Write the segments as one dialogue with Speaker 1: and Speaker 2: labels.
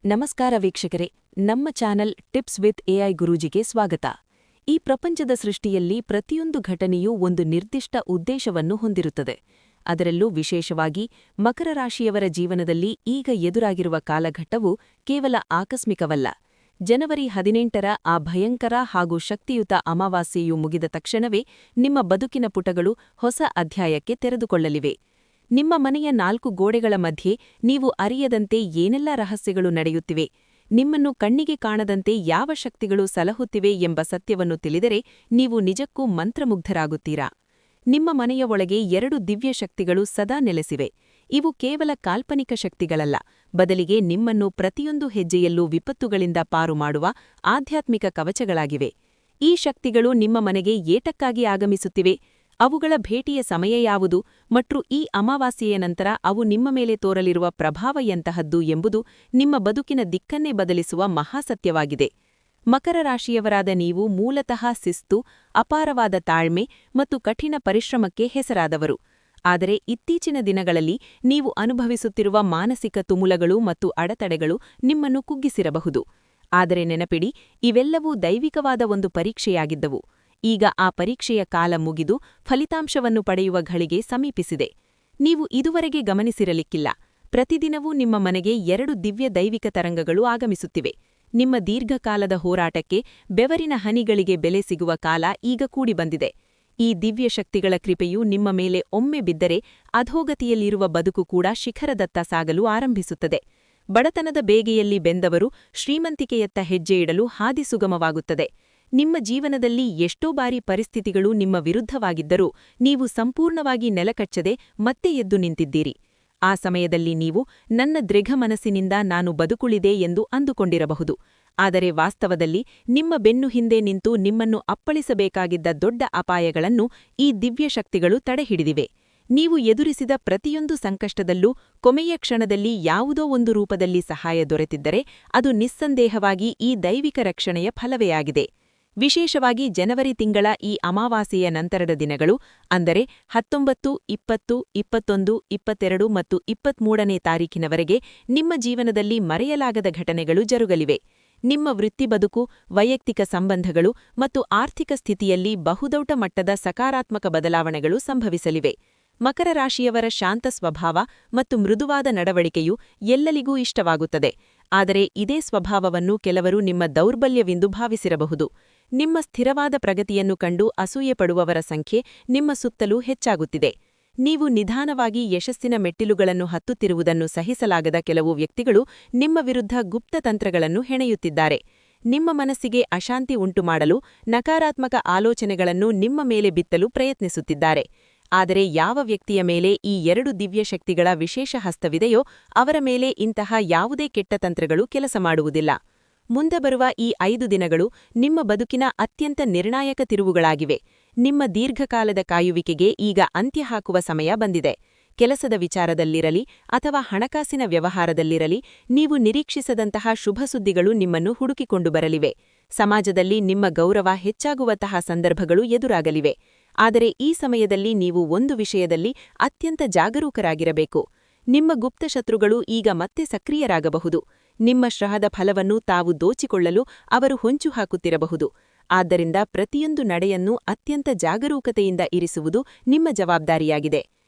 Speaker 1: ನಮಸ್ಕಾರ ವೀಕ್ಷಕರೇ, ನಮ್ಮ ಚಾನಲ್ ಟಿಪ್ಸ್ ವಿತ್ ಎಐ ಗುರೂಜಿಗೆ ಸ್ವಾಗತ. ಈ ಪ್ರಪಂಚದ ಸೃಷ್ಟಿಯಲ್ಲಿ ಪ್ರತಿಯೊಂದು ಘಟನೆಯೂ ಒಂದು ನಿರ್ದಿಷ್ಟ ಉದ್ದೇಶವನ್ನು ಹೊಂದಿರುತ್ತದೆ. ಅದರಲ್ಲೂ ವಿಶೇಷವಾಗಿ ಮಕರ ರಾಶಿಯವರ ಜೀವನದಲ್ಲಿ ಈಗ ಎದುರಾಗಿರುವ ಕಾಲಘಟ್ಟವು ಕೇವಲ ಆಕಸ್ಮಿಕವಲ್ಲ. ಜನವರಿ 18ರ ಆ ಭಯಂಕರ ಹಾಗೂ ಶಕ್ತಿಯುತ ಅಮಾವಾಸ್ಯೆಯು ಮುಗಿದ ತಕ್ಷಣವೇ ನಿಮ್ಮ ಬದುಕಿನ ಪುಟಗಳು ಹೊಸ ಅಧ್ಯಾಯಕ್ಕೆ ತೆರೆದುಕೊಳ್ಳಲಿವೆ. ನಿಮ್ಮ ಮನೆಯ 4 ಗೋಡೆಗಳ ಮಧ್ಯೆ ನೀವು ಅರಿಯದಂತೆ ಏನೆಲ್ಲ ರಹಸ್ಯಗಳು ನಡೆಯುತ್ತಿವೆ, ನಿಮ್ಮನ್ನು ಕಣ್ಣಿಗೆ ಕಾಣದಂತೆ ಯಾವ ಶಕ್ತಿಗಳು ಸಲಹುತ್ತಿವೆ ಎಂಬ ಸತ್ಯವನ್ನು ತಿಳಿದರೆ ನೀವು ನಿಜಕ್ಕೂ ಮಂತ್ರಮುಗ್ಧರಾಗುತ್ತೀರಾ. ನಿಮ್ಮ ಮನೆಯ ಒಳಗೆ 2 ದಿವ್ಯ ಶಕ್ತಿಗಳು ಸದಾ ನೆಲೆಸಿವೆ. ಇವು ಕೇವಲ ಕಾಲ್ಪನಿಕ ಶಕ್ತಿಗಳಲ್ಲ, ಬದಲಿಗೆ ನಿಮ್ಮನ್ನು ಪ್ರತಿಯೊಂದು ಹೆಜ್ಜೆಯಲ್ಲೂ ವಿಪತ್ತುಗಳಿಂದ ಪಾರು ಮಾಡುವ ಆಧ್ಯಾತ್ಮಿಕ ಕವಚಗಳಾಗಿವೆ. ಈ ಶಕ್ತಿಗಳು ನಿಮ್ಮ ಮನೆಗೆ ಏತಕ್ಕಾಗಿ ಆಗಮಿಸುತ್ತಿವೆ, ಅವುಗಳ ಭೇಟಿಯ ಸಮಯ ಯಾವುದು ಮತ್ತು ಈ ಅಮಾವಾಸ್ಯೆಯ ನಂತರ ಅವು ನಿಮ್ಮ ಮೇಲೆ ತೋರಲಿರುವ ಪ್ರಭಾವ ಎಂತಹದ್ದು ಎಂಬುದು ನಿಮ್ಮ ಬದುಕಿನ ದಿಕ್ಕನ್ನೇ ಬದಲಿಸುವ ಮಹಾಸತ್ಯವಾಗಿದೆ. ಮಕರ ರಾಶಿಯವರಾದ ನೀವು ಮೂಲತಃ ಶಿಸ್ತು, ಅಪಾರವಾದ ತಾಳ್ಮೆ ಮತ್ತು ಕಠಿಣ ಪರಿಶ್ರಮಕ್ಕೆ ಹೆಸರಾದವರು. ಆದರೆ ಇತ್ತೀಚಿನ ದಿನಗಳಲ್ಲಿ ನೀವು ಅನುಭವಿಸುತ್ತಿರುವ ಮಾನಸಿಕ ತುಮುಲಗಳು ಮತ್ತು ಅಡೆತಡೆಗಳು ನಿಮ್ಮನ್ನು ಕುಗ್ಗಿಸಿರಬಹುದು. ಆದರೆ ನೆನಪಿಡಿ, ಇವೆಲ್ಲವೂ ದೈವಿಕವಾದ ಒಂದು ಪರೀಕ್ಷೆಯಾಗಿದ್ದವು. ಈಗ ಆ ಪರೀಕ್ಷೆಯ ಕಾಲ ಮುಗಿದು ಫಲಿತಾಂಶವನ್ನು ಪಡೆಯುವ ಘಳಿಗೆ ಸಮೀಪಿಸಿದೆ. ನೀವು ಇದುವರೆಗೆ ಗಮನಿಸಿರಲಿಕ್ಕಿಲ್ಲ, ಪ್ರತಿದಿನವೂ ನಿಮ್ಮ ಮನೆಗೆ 2 ದಿವ್ಯ ದೈವಿಕ ತರಂಗಗಳು ಆಗಮಿಸುತ್ತಿವೆ. ನಿಮ್ಮ ದೀರ್ಘಕಾಲದ ಹೋರಾಟಕ್ಕೆ, ಬೆವರಿನ ಹನಿಗಳಿಗೆ ಬೆಲೆ ಸಿಗುವ ಕಾಲ ಈಗ ಕೂಡಿಬಂದಿದೆ. ಈ ದಿವ್ಯ ಶಕ್ತಿಗಳ ಕೃಪೆಯು ನಿಮ್ಮ ಮೇಲೆ ಒಮ್ಮೆ ಬಿದ್ದರೆ ಅಧೋಗತಿಯಲ್ಲಿರುವ ಬದುಕು ಕೂಡ ಶಿಖರದತ್ತ ಸಾಗಲು ಆರಂಭಿಸುತ್ತದೆ. ಬಡತನದ ಬೇಗೆಯಲ್ಲಿ ಬೆಂದವರು ಶ್ರೀಮಂತಿಕೆಯತ್ತ ಹೆಜ್ಜೆ ಇಡಲು ಹಾದಿ ಸುಗಮವಾಗುತ್ತದೆ. ನಿಮ್ಮ ಜೀವನದಲ್ಲಿ ಎಷ್ಟೋ ಬಾರಿ ಪರಿಸ್ಥಿತಿಗಳು ನಿಮ್ಮ ವಿರುದ್ಧವಾಗಿದ್ದರೂ ನೀವು ಸಂಪೂರ್ಣವಾಗಿ ನೆಲಕಚ್ಚದೆ ಮತ್ತೆ ಎದ್ದು ನಿಂತಿದ್ದೀರಿ. ಆ ಸಮಯದಲ್ಲಿ ನೀವು ನನ್ನ ದೃಢ ಮನಸ್ಸಿನಿಂದ ನಾನು ಬದುಕುಳಿದೆ ಎಂದು ಅಂದುಕೊಂಡಿರಬಹುದು. ಆದರೆ ವಾಸ್ತವದಲ್ಲಿ ನಿಮ್ಮ ಬೆನ್ನು ಹಿಂದೆ ನಿಂತು ನಿಮ್ಮನ್ನು ಅಪ್ಪಳಿಸಬೇಕಾಗಿದ್ದ ದೊಡ್ಡ ಅಪಾಯಗಳನ್ನು ಈ ದಿವ್ಯ ಶಕ್ತಿಗಳು ತಡೆಹಿಡಿದಿವೆ. ನೀವು ಎದುರಿಸಿದ ಪ್ರತಿಯೊಂದು ಸಂಕಷ್ಟದಲ್ಲೂ ಕೊನೆಯ ಕ್ಷಣದಲ್ಲಿ ಯಾವುದೋ ಒಂದು ರೂಪದಲ್ಲಿ ಸಹಾಯ ದೊರೆತಿದ್ದರೆ ಅದು ನಿಸ್ಸಂದೇಹವಾಗಿ ಈ ದೈವಿಕ ರಕ್ಷಣೆಯ ಫಲವೇ ಆಗಿದೆ. ವಿಶೇಷವಾಗಿ ಜನವರಿ ತಿಂಗಳ ಈ ಅಮಾವಾಸ್ಯೆಯ ನಂತರದ ದಿನಗಳು, ಅಂದರೆ 19, 20, 21, 22 ಮತ್ತು 23ನೇ ತಾರೀಖಿನವರೆಗೆ ನಿಮ್ಮ ಜೀವನದಲ್ಲಿ ಮರೆಯಲಾಗದ ಘಟನೆಗಳು ಜರುಗಲಿವೆ. ನಿಮ್ಮ ವೃತ್ತಿ ಬದುಕು, ವೈಯಕ್ತಿಕ ಸಂಬಂಧಗಳು ಮತ್ತು ಆರ್ಥಿಕ ಸ್ಥಿತಿಯಲ್ಲಿ ಬಹುದೊಡ್ಡ ಮಟ್ಟದ ಸಕಾರಾತ್ಮಕ ಬದಲಾವಣೆಗಳು ಸಂಭವಿಸಲಿವೆ. ಮಕರ ರಾಶಿಯವರ ಶಾಂತ ಸ್ವಭಾವ ಮತ್ತು ಮೃದುವಾದ ನಡವಳಿಕೆಯು ಎಲ್ಲರಿಗೂ ಇಷ್ಟವಾಗುತ್ತದೆ. ಆದರೆ ಇದೇ ಸ್ವಭಾವವನ್ನು ಕೆಲವರು ನಿಮ್ಮ ದೌರ್ಬಲ್ಯವೆಂದು ಭಾವಿಸಿರಬಹುದು. ನಿಮ್ಮ ಸ್ಥಿರವಾದ ಪ್ರಗತಿಯನ್ನು ಕಂಡು ಅಸೂಯೆಪಡುವವರ ಸಂಖ್ಯೆ ನಿಮ್ಮ ಸುತ್ತಲೂ ಹೆಚ್ಚಾಗುತ್ತಿದೆ. ನೀವು ನಿಧಾನವಾಗಿ ಯಶಸ್ಸಿನ ಮೆಟ್ಟಿಲುಗಳನ್ನು ಹತ್ತುತ್ತಿರುವುದನ್ನು ಸಹಿಸಲಾಗದ ಕೆಲವು ವ್ಯಕ್ತಿಗಳು ನಿಮ್ಮ ವಿರುದ್ಧ ಗುಪ್ತ ತಂತ್ರಗಳನ್ನು ಹೆಣೆಯುತ್ತಿದ್ದಾರೆ. ನಿಮ್ಮ ಮನಸ್ಸಿಗೆ ಅಶಾಂತಿ ಉಂಟುಮಾಡಲು, ನಕಾರಾತ್ಮಕ ಆಲೋಚನೆಗಳನ್ನು ನಿಮ್ಮ ಮೇಲೆ ಬಿತ್ತಲು ಪ್ರಯತ್ನಿಸುತ್ತಿದ್ದಾರೆ. ಆದರೆ ಯಾವ ವ್ಯಕ್ತಿಯ ಮೇಲೆ ಈ 2 ದಿವ್ಯ ಶಕ್ತಿಗಳ ವಿಶೇಷ ಹಸ್ತವಿದೆಯೋ ಅವರ ಮೇಲೆ ಇಂತಹ ಯಾವುದೇ ಕೆಟ್ಟ ತಂತ್ರಗಳು ಕೆಲಸ ಮಾಡುವುದಿಲ್ಲ. ಮುಂದೆ ಬರುವ ಈ 5 ದಿನಗಳು ನಿಮ್ಮ ಬದುಕಿನ ಅತ್ಯಂತ ನಿರ್ಣಾಯಕ ತಿರುವುಗಳಾಗಿವೆ. ನಿಮ್ಮ ದೀರ್ಘಕಾಲದ ಕಾಯುವಿಕೆಗೆ ಈಗ ಅಂತ್ಯ ಹಾಕುವ ಸಮಯ ಬಂದಿದೆ. ಕೆಲಸದ ವಿಚಾರದಲ್ಲಿರಲಿ ಅಥವಾ ಹಣಕಾಸಿನ ವ್ಯವಹಾರದಲ್ಲಿರಲಿ, ನೀವು ನಿರೀಕ್ಷಿಸದಂತಹ ಶುಭ ಸುದ್ದಿಗಳು ನಿಮ್ಮನ್ನು ಹುಡುಕಿಕೊಂಡು ಬರಲಿವೆ. ಸಮಾಜದಲ್ಲಿ ನಿಮ್ಮ ಗೌರವ ಹೆಚ್ಚಾಗುವಂತಹ ಸಂದರ್ಭಗಳು ಎದುರಾಗಲಿವೆ. ಆದರೆ ಈ ಸಮಯದಲ್ಲಿ ನೀವು ಒಂದು ವಿಷಯದಲ್ಲಿ ಅತ್ಯಂತ ಜಾಗರೂಕರಾಗಿರಬೇಕು. ನಿಮ್ಮ ಗುಪ್ತಶತ್ರುಗಳು ಈಗ ಮತ್ತೆ ಸಕ್ರಿಯರಾಗಬಹುದು. ನಿಮ್ಮ ಶ್ರಮದ ಫಲವನ್ನು ತಾವು ದೋಚಿಕೊಳ್ಳಲು ಅವರು ಹೊಂಚು ಹಾಕುತ್ತಿರಬಹುದು. ಆದ್ದರಿಂದ ಪ್ರತಿಯೊಂದು ನಡೆಯನ್ನು ಅತ್ಯಂತ ಜಾಗರೂಕತೆಯಿಂದ ಇರಿಸುವುದು ನಿಮ್ಮ ಜವಾಬ್ದಾರಿಯಾಗಿದೆ.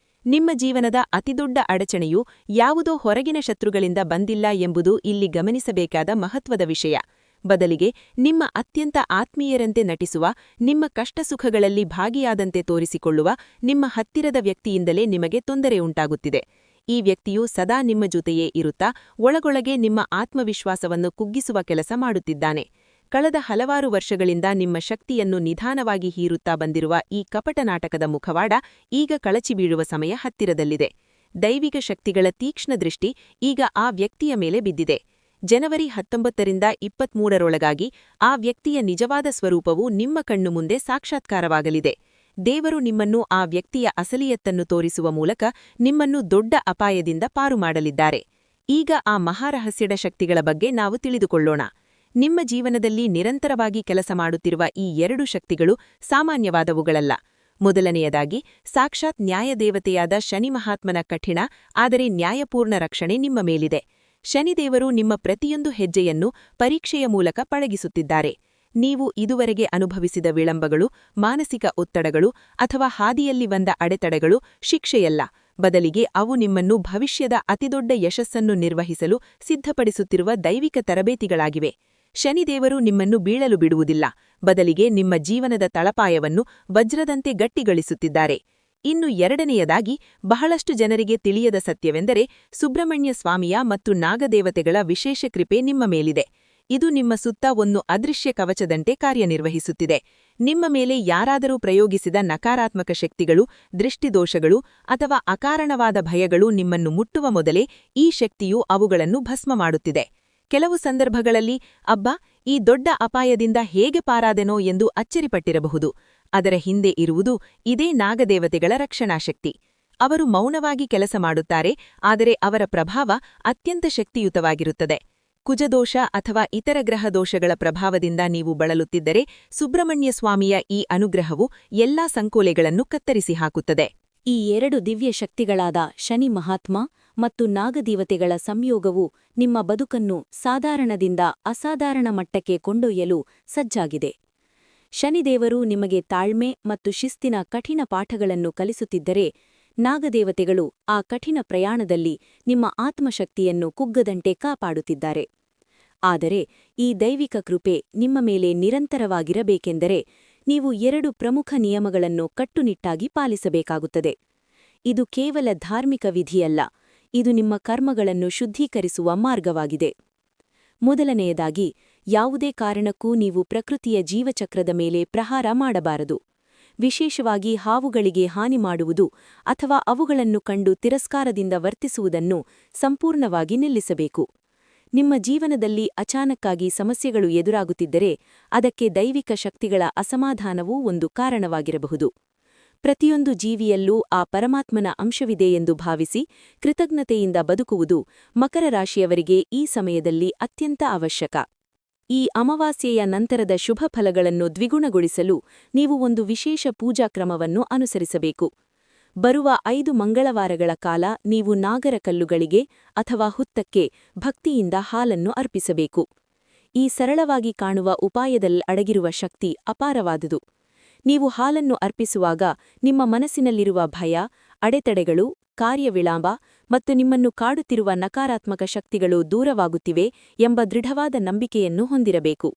Speaker 1: ನಿಮ್ಮ ಜೀವನದ ಅತಿದೊಡ್ಡ ಅಡಚಣೆಯು ಯಾವುದೋ ಹೊರಗಿನ ಶತ್ರುಗಳಿಂದ ಬಂದಿಲ್ಲ ಎಂಬುದು ಇಲ್ಲಿ ಗಮನಿಸಬೇಕಾದ ಮಹತ್ವದ ವಿಷಯ. ಬದಲಿಗೆ ನಿಮ್ಮ ಅತ್ಯಂತ ಆತ್ಮೀಯರಂತೆ ನಟಿಸುವ, ನಿಮ್ಮ ಕಷ್ಟಸುಖಗಳಲ್ಲಿ ಭಾಗಿಯಾದಂತೆ ತೋರಿಸಿಕೊಳ್ಳುವ ನಿಮ್ಮ ಹತ್ತಿರದ ವ್ಯಕ್ತಿಯಿಂದಲೇ ನಿಮಗೆ ತೊಂದರೆ ಉಂಟಾಗುತ್ತಿದೆ. ಈ ವ್ಯಕ್ತಿಯು ಸದಾ ನಿಮ್ಮ ಜೊತೆಯೇ ಇರುತ್ತಾ ಒಳಗೊಳಗೆ ನಿಮ್ಮ ಆತ್ಮವಿಶ್ವಾಸವನ್ನು ಕುಗ್ಗಿಸುವ ಕೆಲಸ ಮಾಡುತ್ತಿದ್ದಾನೆ. ಕಳೆದ ಹಲವಾರು ವರ್ಷಗಳಿಂದ ನಿಮ್ಮ ಶಕ್ತಿಯನ್ನು ನಿಧಾನವಾಗಿ ಹೀರುತ್ತಾ ಬಂದಿರುವ ಈ ಕಪಟ ನಾಟಕದ ಮುಖವಾಡ ಈಗ ಕಳಚಿಬೀಳುವ ಸಮಯ ಹತ್ತಿರದಲ್ಲಿದೆ. ದೈವಿಕ ಶಕ್ತಿಗಳ ತೀಕ್ಷ್ಣ ದೃಷ್ಟಿ ಈಗ ಆ ವ್ಯಕ್ತಿಯ ಮೇಲೆ ಬಿದ್ದಿದೆ. ಜನವರಿ 19ರಿಂದ 23ರೊಳಗಾಗಿ ಆ ವ್ಯಕ್ತಿಯ ನಿಜವಾದ ಸ್ವರೂಪವು ನಿಮ್ಮ ಕಣ್ಣು ಮುಂದೆ ಸಾಕ್ಷಾತ್ಕಾರವಾಗಲಿದೆ. ದೇವರು ನಿಮ್ಮನ್ನು ಆ ವ್ಯಕ್ತಿಯ ಅಸಲಿಯತ್ತನ್ನು ತೋರಿಸುವ ಮೂಲಕ ನಿಮ್ಮನ್ನು ದೊಡ್ಡ ಅಪಾಯದಿಂದ ಪಾರು ಮಾಡಲಿದ್ದಾರೆ. ಈಗ ಆ ಮಹಾರಹಸ್ಯದ ಶಕ್ತಿಗಳ ಬಗ್ಗೆ ನಾವು ತಿಳಿದುಕೊಳ್ಳೋಣ. ನಿಮ್ಮ ಜೀವನದಲ್ಲಿ ನಿರಂತರವಾಗಿ ಕೆಲಸ ಮಾಡುತ್ತಿರುವ ಈ 2 ಶಕ್ತಿಗಳು ಸಾಮಾನ್ಯವಾದವುಗಳಲ್ಲ. ಮೊದಲನೆಯದಾಗಿ, ಸಾಕ್ಷಾತ್ ನ್ಯಾಯದೇವತೆಯಾದ ಶನಿ ಮಹಾತ್ಮನ ಕಠಿಣ ಆದರೆ ನ್ಯಾಯಪೂರ್ಣ ರಕ್ಷಣೆ ನಿಮ್ಮ ಮೇಲಿದೆ. ಶನಿದೇವರು ನಿಮ್ಮ ಪ್ರತಿಯೊಂದು ಹೆಜ್ಜೆಯನ್ನು ಪರೀಕ್ಷೆಯ ಮೂಲಕ ಪಳಗಿಸುತ್ತಿದ್ದಾರೆ. ನೀವು ಇದುವರೆಗೆ ಅನುಭವಿಸಿದ ವಿಳಂಬಗಳು, ಮಾನಸಿಕ ಒತ್ತಡಗಳು ಅಥವಾ ಹಾದಿಯಲ್ಲಿ ಬಂದ ಅಡೆತಡೆಗಳು ಶಿಕ್ಷೆಯಲ್ಲ, ಬದಲಿಗೆ ಅವು ನಿಮ್ಮನ್ನು ಭವಿಷ್ಯದ ಅತಿದೊಡ್ಡ ಯಶಸ್ಸನ್ನು ನಿರ್ವಹಿಸಲು ಸಿದ್ಧಪಡಿಸುತ್ತಿರುವ ದೈವಿಕ ತರಬೇತಿಗಳಾಗಿವೆ. ಶನಿದೇವರು ನಿಮ್ಮನ್ನು ಬೀಳಲು ಬಿಡುವುದಿಲ್ಲ, ಬದಲಿಗೆ ನಿಮ್ಮ ಜೀವನದ ತಳಪಾಯವನ್ನು ವಜ್ರದಂತೆ ಗಟ್ಟಿಗೊಳಿಸುತ್ತಿದ್ದಾರೆ. ಇನ್ನು ಎರಡನೆಯದಾಗಿ, ಬಹಳಷ್ಟು ಜನರಿಗೆ ತಿಳಿಯದ ಸತ್ಯವೆಂದರೆ ಸುಬ್ರಹ್ಮಣ್ಯ ಸ್ವಾಮಿಯ ಮತ್ತು ನಾಗದೇವತೆಗಳ ವಿಶೇಷ ಕೃಪೆ ನಿಮ್ಮ ಮೇಲಿದೆ. ಇದು ನಿಮ್ಮ ಸುತ್ತ ಒಂದು ಅದೃಶ್ಯ ಕವಚದಂತೆ ಕಾರ್ಯನಿರ್ವಹಿಸುತ್ತಿದೆ. ನಿಮ್ಮ ಮೇಲೆ ಯಾರಾದರೂ ಪ್ರಯೋಗಿಸಿದ ನಕಾರಾತ್ಮಕ ಶಕ್ತಿಗಳು, ದೃಷ್ಟಿದೋಷಗಳು ಅಥವಾ ಅಕಾರಣವಾದ ಭಯಗಳು ನಿಮ್ಮನ್ನು ಮುಟ್ಟುವ ಮೊದಲೇ ಈ ಶಕ್ತಿಯು ಅವುಗಳನ್ನು ಭಸ್ಮ ಮಾಡುತ್ತಿದೆ. ಕೆಲವು ಸಂದರ್ಭಗಳಲ್ಲಿ ಅಬ್ಬಾ, ಈ ದೊಡ್ಡ ಅಪಾಯದಿಂದ ಹೇಗೆ ಪಾರಾದೆನೋ ಎಂದು ಅಚ್ಚರಿಪಟ್ಟಿರಬಹುದು. ಅದರ ಹಿಂದೆ ಇರುವುದು ಇದೇ ನಾಗದೇವತೆಗಳ ರಕ್ಷಣಾಶಕ್ತಿ. ಅವರು ಮೌನವಾಗಿ ಕೆಲಸ ಮಾಡುತ್ತಾರೆ, ಆದರೆ ಅವರ ಪ್ರಭಾವ ಅತ್ಯಂತ ಶಕ್ತಿಯುತವಾಗಿರುತ್ತದೆ. ಕುಜದೋಷ ಅಥವಾ ಇತರ ಗ್ರಹ ದೋಷಗಳ ಪ್ರಭಾವದಿಂದ ನೀವು ಬಳಲುತ್ತಿದ್ದರೆ ಸುಬ್ರಹ್ಮಣ್ಯ ಸ್ವಾಮಿಯ ಈ ಅನುಗ್ರಹವು ಎಲ್ಲಾ ಸಂಕೋಲೆಗಳನ್ನು ಕತ್ತರಿಸಿ ಹಾಕುತ್ತದೆ.
Speaker 2: ಈ ಎರಡು ದಿವ್ಯ ಶಕ್ತಿಗಳಾದ ಶನಿ ಮಹಾತ್ಮ ಮತ್ತು ನಾಗದೇವತೆಗಳ ಸಂಯೋಗವು ನಿಮ್ಮ ಬದುಕನ್ನು ಸಾಧಾರಣದಿಂದ ಅಸಾಧಾರಣ ಮಟ್ಟಕ್ಕೆ ಕೊಂಡೊಯ್ಯಲು ಸಜ್ಜಾಗಿದೆ. ಶನಿದೇವರು ನಿಮಗೆ ತಾಳ್ಮೆ ಮತ್ತು ಶಿಸ್ತಿನ ಕಠಿಣ ಪಾಠಗಳನ್ನು ಕಲಿಸುತ್ತಿದ್ದರೆ, ನಾಗದೇವತೆಗಳು ಆ ಕಠಿಣ ಪ್ರಯಾಣದಲ್ಲಿ ನಿಮ್ಮ ಆತ್ಮಶಕ್ತಿಯನ್ನು ಕುಗ್ಗದಂತೆ ಕಾಪಾಡುತ್ತಿದ್ದಾರೆ. ಆದರೆ ಈ ದೈವಿಕ ಕೃಪೆ ನಿಮ್ಮ ಮೇಲೆ ನಿರಂತರವಾಗಿರಬೇಕೆಂದರೆ ನೀವು ಎರಡು ಪ್ರಮುಖ ನಿಯಮಗಳನ್ನು ಕಟ್ಟುನಿಟ್ಟಾಗಿ ಪಾಲಿಸಬೇಕಾಗುತ್ತದೆ. ಇದು ಕೇವಲ ಧಾರ್ಮಿಕ ವಿಧಿಯಲ್ಲ, ಇದು ನಿಮ್ಮ ಕರ್ಮಗಳನ್ನು ಶುದ್ಧೀಕರಿಸುವ ಮಾರ್ಗವಾಗಿದೆ. ಮೊದಲನೆಯದಾಗಿ, ಯಾವುದೇ ಕಾರಣಕ್ಕೂ ನೀವು ಪ್ರಕೃತಿಯ ಜೀವಚಕ್ರದ ಮೇಲೆ ಪ್ರಹಾರ ಮಾಡಬಾರದು. ವಿಶೇಷವಾಗಿ ಹಾವುಗಳಿಗೆ ಹಾನಿ ಮಾಡುವುದು ಅಥವಾ ಅವುಗಳನ್ನು ಕಂಡು ತಿರಸ್ಕಾರದಿಂದ ವರ್ತಿಸುವುದನ್ನು ಸಂಪೂರ್ಣವಾಗಿ ನಿಲ್ಲಿಸಬೇಕು. ನಿಮ್ಮ ಜೀವನದಲ್ಲಿ ಅಚಾನಕ್ಕಾಗಿ ಸಮಸ್ಯೆಗಳು ಎದುರಾಗುತ್ತಿದ್ದರೆ ಅದಕ್ಕೆ ದೈವಿಕ ಶಕ್ತಿಗಳ ಅಸಮಾಧಾನವೂ ಒಂದು ಕಾರಣವಾಗಿರಬಹುದು. ಪ್ರತಿಯೊಂದು ಜೀವಿಯಲ್ಲೂ ಆ ಪರಮಾತ್ಮನ ಅಂಶವಿದೆ ಎಂದು ಭಾವಿಸಿ ಕೃತಜ್ಞತೆಯಿಂದ ಬದುಕುವುದು ಮಕರ ರಾಶಿಯವರಿಗೆ ಈ ಸಮಯದಲ್ಲಿ ಅತ್ಯಂತ ಅವಶ್ಯಕ. ಈ ಅಮಾವಾಸ್ಯೆಯ ನಂತರದ ಶುಭ ಫಲಗಳನ್ನು ದ್ವಿಗುಣಗೊಳಿಸಲು ನೀವು ಒಂದು ವಿಶೇಷ ಪೂಜಾ ಕ್ರಮವನ್ನು ಅನುಸರಿಸಬೇಕು. ಬರುವ 5 ಮಂಗಳವಾರಗಳ ಕಾಲ ನೀವು ನಾಗರ ಕಲ್ಲುಗಳಿಗೆ ಅಥವಾ ಹುತ್ತಕ್ಕೆ ಭಕ್ತಿಯಿಂದ ಹಾಲನ್ನು ಅರ್ಪಿಸಬೇಕು. ಈ ಸರಳವಾಗಿ ಕಾಣುವ ಉಪಾಯದಲ್ಲಿ ಅಡಗಿರುವ ಶಕ್ತಿ ಅಪಾರವಾದುದು. ನೀವು ಹಾಲನ್ನು ಅರ್ಪಿಸುವಾಗ ನಿಮ್ಮ ಮನಸ್ಸಿನಲ್ಲಿರುವ ಭಯ, ಅಡೆತಡೆಗಳು, ಕಾರ್ಯವಿಳಂಬ ಮತ್ತು ನಿಮ್ಮನ್ನು ಕಾಡುತ್ತಿರುವ ನಕಾರಾತ್ಮಕ ಶಕ್ತಿಗಳು ದೂರವಾಗುತ್ತಿವೆ ಎಂಬ ದೃಢವಾದ ನಂಬಿಕೆಯನ್ನು ಹೊಂದಿರಬೇಕು.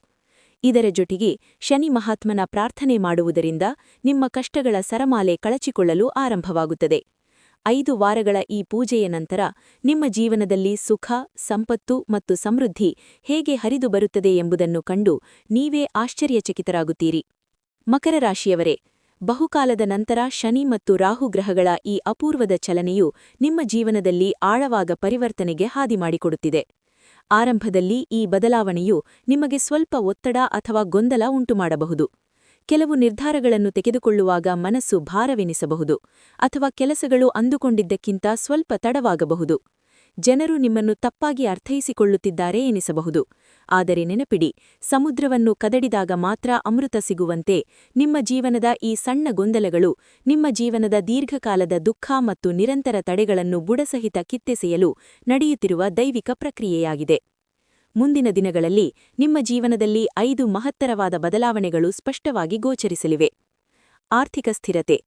Speaker 2: ಇದರ ಜೊತೆಗೆ ಶನಿ ಮಹಾತ್ಮನ ಪ್ರಾರ್ಥನೆ ಮಾಡುವುದರಿಂದ ನಿಮ್ಮ ಕಷ್ಟಗಳ ಸರಮಾಲೆ ಕಳಚಿಕೊಳ್ಳಲು ಆರಂಭವಾಗುತ್ತದೆ. 5 ವಾರಗಳ ಈ ಪೂಜೆಯ ನಂತರ ನಿಮ್ಮ ಜೀವನದಲ್ಲಿ ಸುಖ, ಸಂಪತ್ತು ಮತ್ತು ಸಮೃದ್ಧಿ ಹೇಗೆ ಹರಿದು ಬರುತ್ತದೆ ಎಂಬುದನ್ನು ಕಂಡು ನೀವೇ ಆಶ್ಚರ್ಯಚಕಿತರಾಗುತ್ತೀರಿ. ಮಕರ ರಾಶಿಯವರೇ, ಬಹುಕಾಲದ ನಂತರ ಶನಿ ಮತ್ತು ರಾಹು ಗ್ರಹಗಳ ಈ ಅಪೂರ್ವದ ಚಲನೆಯು ನಿಮ್ಮ ಜೀವನದಲ್ಲಿ ಆಳವಾದ ಪರಿವರ್ತನೆಗೆ ಹಾದಿ ಮಾಡಿಕೊಡುತ್ತಿದೆ. ಆರಂಭದಲ್ಲಿ ಈ ಬದಲಾವಣೆಯು ನಿಮಗೆ ಸ್ವಲ್ಪ ಒತ್ತಡ ಅಥವಾ ಗೊಂದಲ ಉಂಟುಮಾಡಬಹುದು. ಕೆಲವು ನಿರ್ಧಾರಗಳನ್ನು ತೆಗೆದುಕೊಳ್ಳುವಾಗ ಮನಸ್ಸು ಭಾರವೆನಿಸಬಹುದು ಅಥವಾ ಕೆಲಸಗಳು ಅಂದುಕೊಂಡಿದ್ದಕ್ಕಿಂತ ಸ್ವಲ್ಪ ತಡವಾಗಬಹುದು. ಜನರು ನಿಮ್ಮನ್ನು ತಪ್ಪಾಗಿ ಅರ್ಥೈಸಿಕೊಳ್ಳುತ್ತಿದ್ದಾರೆ ಎನಿಸಬಹುದು. ಆದರೆ ನೆನಪಿಡಿ, ಸಮುದ್ರವನ್ನು ಕದಡಿದಾಗ ಮಾತ್ರ ಅಮೃತ ಸಿಗುವಂತೆ ನಿಮ್ಮ ಜೀವನದ ಈ ಸಣ್ಣ ಗೊಂದಲಗಳು ನಿಮ್ಮ ಜೀವನದ ದೀರ್ಘಕಾಲದ ದುಃಖ ಮತ್ತು ನಿರಂತರ ತಡೆಗಳನ್ನು ಬುಡಸಹಿತ ಕಿತ್ತೆಸೆಯಲು ನಡೆಯುತ್ತಿರುವ ದೈವಿಕ ಪ್ರಕ್ರಿಯೆಯಾಗಿದೆ. ಮುಂದಿನ ದಿನಗಳಲ್ಲಿ ನಿಮ್ಮ ಜೀವನದಲ್ಲಿ 5 ಮಹತ್ತರವಾದ ಬದಲಾವಣೆಗಳು ಸ್ಪಷ್ಟವಾಗಿ ಗೋಚರಿಸಲಿವೆ. ಆರ್ಥಿಕ ಸ್ಥಿರತೆ.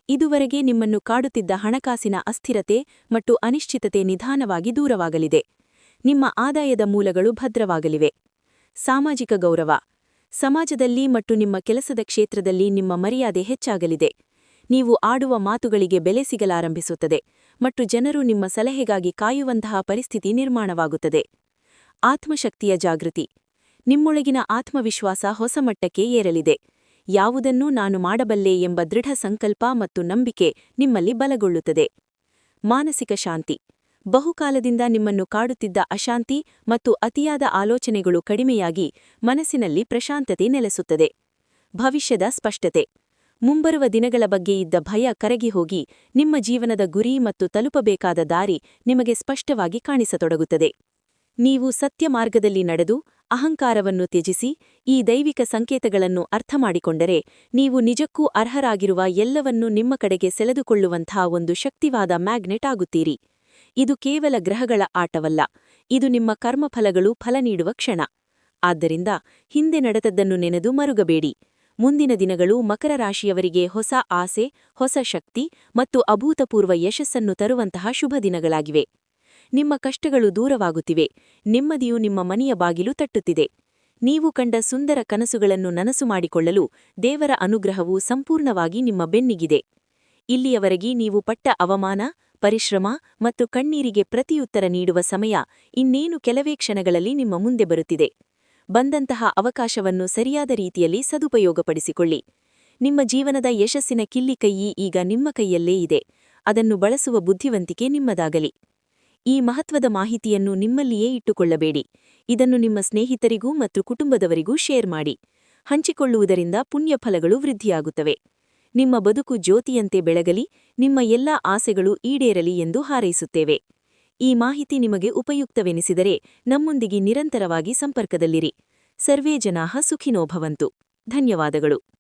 Speaker 2: ಇದುವರೆಗೆ ನಿಮ್ಮನ್ನು ಕಾಡುತ್ತಿದ್ದ ಹಣಕಾಸಿನ ಅಸ್ಥಿರತೆ ಮತ್ತು ಅನಿಶ್ಚಿತತೆ ನಿಧಾನವಾಗಿ ದೂರವಾಗಲಿದೆ. ನಿಮ್ಮ ಆದಾಯದ ಮೂಲಗಳು ಭದ್ರವಾಗಲಿವೆ. ಸಾಮಾಜಿಕ ಗೌರವ. ಸಮಾಜದಲ್ಲಿ ಮತ್ತು ನಿಮ್ಮ ಕೆಲಸದ ಕ್ಷೇತ್ರದಲ್ಲಿ ನಿಮ್ಮ ಮರ್ಯಾದೆ ಹೆಚ್ಚಾಗಲಿದೆ. ನೀವು ಆಡುವ ಮಾತುಗಳಿಗೆ ಬೆಲೆ ಸಿಗಲಾರಂಭಿಸುತ್ತದೆ ಮತ್ತು ಜನರು ನಿಮ್ಮ ಸಲಹೆಗಾಗಿ ಕಾಯುವಂತಹ ಪರಿಸ್ಥಿತಿ ನಿರ್ಮಾಣವಾಗುತ್ತದೆ. ಆತ್ಮಶಕ್ತಿಯ ಜಾಗೃತಿ. ನಿಮ್ಮೊಳಗಿನ ಆತ್ಮವಿಶ್ವಾಸ ಹೊಸ ಮಟ್ಟಕ್ಕೆ ಏರಲಿದೆ. ಯಾವುದನ್ನೂ ನಾನು ಮಾಡಬಲ್ಲೆ ಎಂಬ ದೃಢ ಸಂಕಲ್ಪ ಮತ್ತು ನಂಬಿಕೆ ನಿಮ್ಮಲ್ಲಿ ಬಲಗೊಳ್ಳುತ್ತದೆ. ಮಾನಸಿಕ ಶಾಂತಿ. ಬಹುಕಾಲದಿಂದ ನಿಮ್ಮನ್ನು ಕಾಡುತ್ತಿದ್ದ ಅಶಾಂತಿ ಮತ್ತು ಅತಿಯಾದ ಆಲೋಚನೆಗಳು ಕಡಿಮೆಯಾಗಿ ಮನಸ್ಸಿನಲ್ಲಿ ಪ್ರಶಾಂತತೆ ನೆಲೆಸುತ್ತದೆ. ಭವಿಷ್ಯದ ಸ್ಪಷ್ಟತೆ. ಮುಂಬರುವ ದಿನಗಳ ಬಗ್ಗೆ ಇದ್ದ ಭಯ ಕರಗಿಹೋಗಿ ನಿಮ್ಮ ಜೀವನದ ಗುರಿ ಮತ್ತು ತಲುಪಬೇಕಾದ ದಾರಿ ನಿಮಗೆ ಸ್ಪಷ್ಟವಾಗಿ ಕಾಣಿಸತೊಡಗುತ್ತದೆ. ನೀವು ಸತ್ಯ ಮಾರ್ಗದಲ್ಲಿ ನಡೆದು ಅಹಂಕಾರವನ್ನು ತ್ಯಜಿಸಿ ಈ ದೈವಿಕ ಸಂಕೇತಗಳನ್ನು ಅರ್ಥಮಾಡಿಕೊಂಡರೆ ನೀವು ನಿಜಕ್ಕೂ ಅರ್ಹರಾಗಿರುವ ಎಲ್ಲವನ್ನೂ ನಿಮ್ಮ ಕಡೆಗೆ ಸೆಳೆದುಕೊಳ್ಳುವಂಥ ಒಂದು ಶಕ್ತಿವಾದ ಮ್ಯಾಗ್ನೆಟ್ ಆಗುತ್ತೀರಿ. ಇದು ಕೇವಲ ಗ್ರಹಗಳ ಆಟವಲ್ಲ, ಇದು ನಿಮ್ಮ ಕರ್ಮಫಲಗಳು ಫಲ ನೀಡುವ ಕ್ಷಣ. ಆದ್ದರಿಂದ ಹಿಂದೆ ನಡೆದದ್ದನ್ನು ನೆನೆದು ಮರುಗಬೇಡಿ. ಮುಂದಿನ ದಿನಗಳು ಮಕರ ರಾಶಿಯವರಿಗೆ ಹೊಸ ಆಸೆ, ಹೊಸ ಶಕ್ತಿ ಮತ್ತು ಅಭೂತಪೂರ್ವ ಯಶಸ್ಸನ್ನು ತರುವಂತಹ ಶುಭ ದಿನಗಳಾಗಿವೆ. ನಿಮ್ಮ ಕಷ್ಟಗಳು ದೂರವಾಗುತ್ತಿವೆ, ನೆಮ್ಮದಿಯು ನಿಮ್ಮ ಮನೆಯ ಬಾಗಿಲು ತಟ್ಟುತ್ತಿದೆ. ನೀವು ಕಂಡ ಸುಂದರ ಕನಸುಗಳನ್ನು ನನಸು ಮಾಡಿಕೊಳ್ಳಲು ದೇವರ ಅನುಗ್ರಹವು ಸಂಪೂರ್ಣವಾಗಿ ನಿಮ್ಮ ಬೆನ್ನಿಗಿದೆ. ಇಲ್ಲಿಯವರೆಗೆ ನೀವು ಪಟ್ಟ ಅವಮಾನ, ಪರಿಶ್ರಮ ಮತ್ತು ಕಣ್ಣೀರಿಗೆ ಪ್ರತಿಯುತ್ತರ ನೀಡುವ ಸಮಯ ಇನ್ನೇನು ಕೆಲವೇ ಕ್ಷಣಗಳಲ್ಲಿ ನಿಮ್ಮ ಮುಂದೆ ಬರುತ್ತಿದೆ. ಬಂದಂತಹ ಅವಕಾಶವನ್ನು ಸರಿಯಾದ ರೀತಿಯಲ್ಲಿ ಸದುಪಯೋಗಪಡಿಸಿಕೊಳ್ಳಿ. ನಿಮ್ಮ ಜೀವನದ ಯಶಸ್ಸಿನ ಕಿಲ್ಲಿಕೈಯಿ ಈಗ ನಿಮ್ಮ ಕೈಯಲ್ಲೇ ಇದೆ. ಅದನ್ನು ಬಳಸುವ ಬುದ್ಧಿವಂತಿಕೆ ನಿಮ್ಮದಾಗಲಿ. ಈ ಮಹತ್ವದ ಮಾಹಿತಿಯನ್ನು ನಿಮ್ಮಲ್ಲಿಯೇ ಇಟ್ಟುಕೊಳ್ಳಬೇಡಿ. ಇದನ್ನು ನಿಮ್ಮ ಸ್ನೇಹಿತರಿಗೂ ಮತ್ತು ಕುಟುಂಬದವರಿಗೂ ಶೇರ್ ಮಾಡಿ. ಹಂಚಿಕೊಳ್ಳುವುದರಿಂದ ಪುಣ್ಯಫಲಗಳು ವೃದ್ಧಿಯಾಗುತ್ತವೆ. ನಿಮ್ಮ ಬದುಕು ಜ್ಯೋತಿಯಂತೆ ಬೆಳಗಲಿ, ನಿಮ್ಮ ಎಲ್ಲಾ ಆಸೆಗಳು ಈಡೇರಲಿ ಎಂದು ಹಾರೈಸುತ್ತೇವೆ. ಈ ಮಾಹಿತಿ ನಿಮಗೆ ಉಪಯುಕ್ತವೆನಿಸಿದರೆ ನಮ್ಮೊಂದಿಗೆ ನಿರಂತರವಾಗಿ ಸಂಪರ್ಕದಲ್ಲಿರಿ. ಸರ್ವೇ ಜನಾಃ ಸುಖಿನೋ ಭವಂತು. ಧನ್ಯವಾದಗಳು.